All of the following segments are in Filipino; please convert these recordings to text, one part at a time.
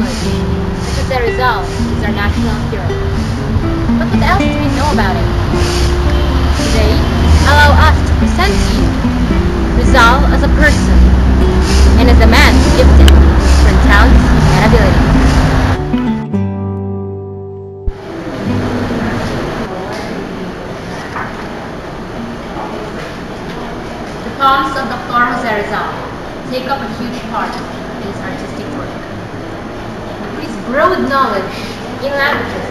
knowledge, such as Rizal is our national hero. But what else do we know about him? Today, allow us to present to you Rizal as a person and as a man gifted for talent and ability. The poems of Dr. Jose Rizal take up a huge part in his artistic work. With his broad knowledge in languages,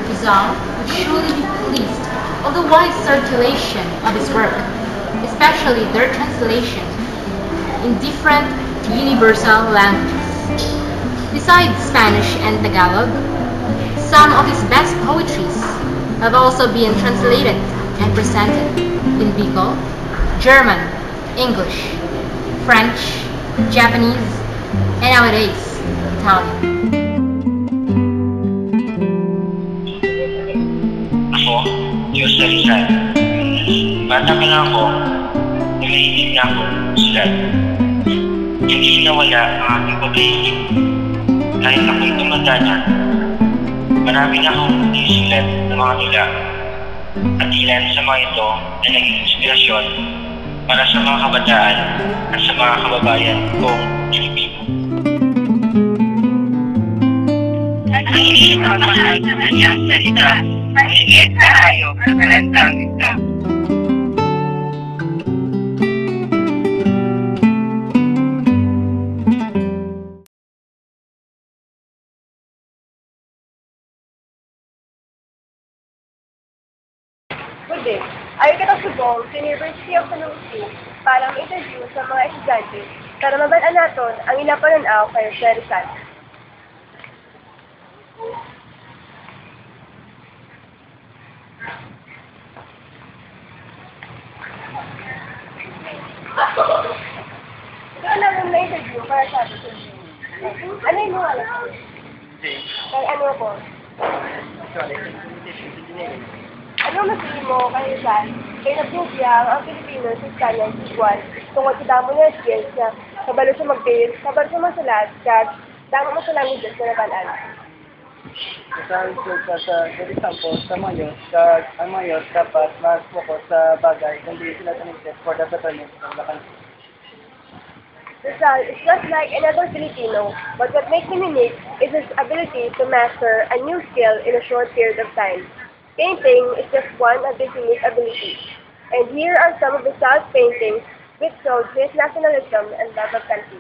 Rizal would surely be pleased of the wide circulation of his work, especially their translation in different universal languages. Besides Spanish and Tagalog, some of his best poetries have also been translated and presented in Bicol, German, English, French, Japanese, and nowadays, Italian. Ako, Diyos sa Rizal. Bata pa lang ako, nalaisip na ako sulat. Hindi nawala ang aking pag-iisip. Kahit ako'y tumanda na, marami na akong nisulat ng mga tula. At ilan sa mga ito na naging inspirasyon para sa mga kabataan at sa mga kababayan kong Pilipino. Ang isinapahal na kanyang salita, mahigit na hayop na kalantang ito. Good day. Ay katasubong sa University of San Agustin para ma-interview sa mga estudyante para mabalaan natin ang ilang pananaw kay Jose Rizal. Ito namin na-interview para sa atin. Ano yung mga alam ko? Kaya ano po? Ano masabi mo kay Rizal? Kaya nabiyang ang Pilipino sa kanyang siswan tungkol sa damo na skills na kabalo sa mag-tail, kabalo sa masulat, kag damo mo sa languages na nabalaan. Sa for example, sa mayor, ang mayor dapat mas-focus sa bagay kundi sila connected for the betterment of the country. Rizal is just like another Filipino, but what makes him unique is his ability to master a new skill in a short period of time. Painting is just one of his unique abilities. And here are some of Rizal's paintings which showed his nationalism and love of country.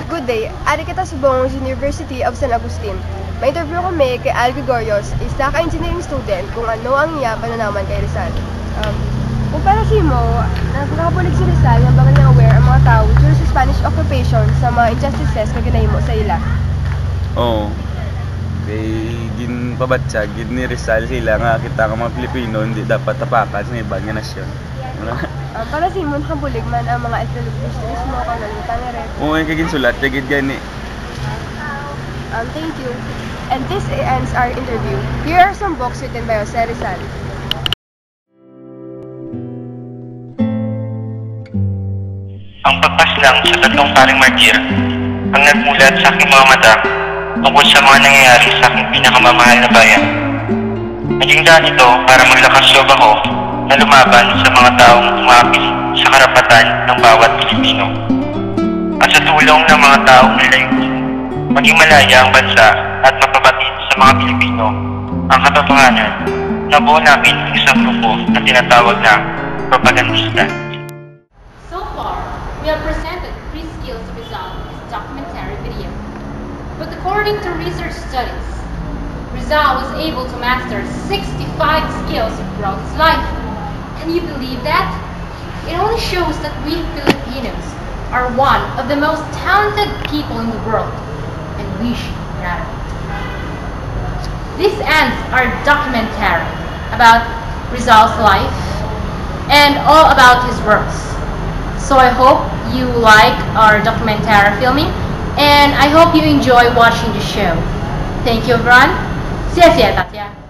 Good day. Ari kita subong sa University of San Agustin. Ma-interview kami kay Al Gregorios, isa ka-engineering student, kung ano ang iya pananaman kay Rizal. Kung para sa mo, nagkakabulig si Rizal na baka na-aware ang mga tao due sa Spanish occupation sa mga injustices na ginahimo sa ila. Oo. Kay ginpabatsa, gin ni Rizal sila nga kita nga mga Pilipino hindi dapat tapakan sa ibang nasyon. Para sa mo, nakabulig man ang mga ethnobusiness mo, kung nalimutan nga rin. Oo, yung kaginsulat, kagid gani. Thank you. And this ends our interview. Here are some books written by Jose Rizal. Ang pagpaslang sa tatlong paring martir ang nagmulat sa aking mga mata tungkol sa mga nangyayari sa aking pinakamamahal na bayan. Naging daan ito para maglakas loob ako na lumaban sa mga taong umapis sa karapatan ng bawat Pilipino. At sa tulong ng mga taong nilayunin, maging malaya ang bansa at mapabatid sa mga Pilipino ang katotohanan na buo namin ang isang grupo na tinatawag na propagandista. we have presented 3 skills of Rizal in this documentary video. But according to research studies, Rizal was able to master 65 skills throughout his life. Can you believe that? It only shows that we Filipinos are one of the most talented people in the world, and we should be proud of it. This ends our documentary about Rizal's life and all about his works. So I hope you like our documentary filming, and I hope you enjoy watching the show. Thank you everyone. 谢谢大家。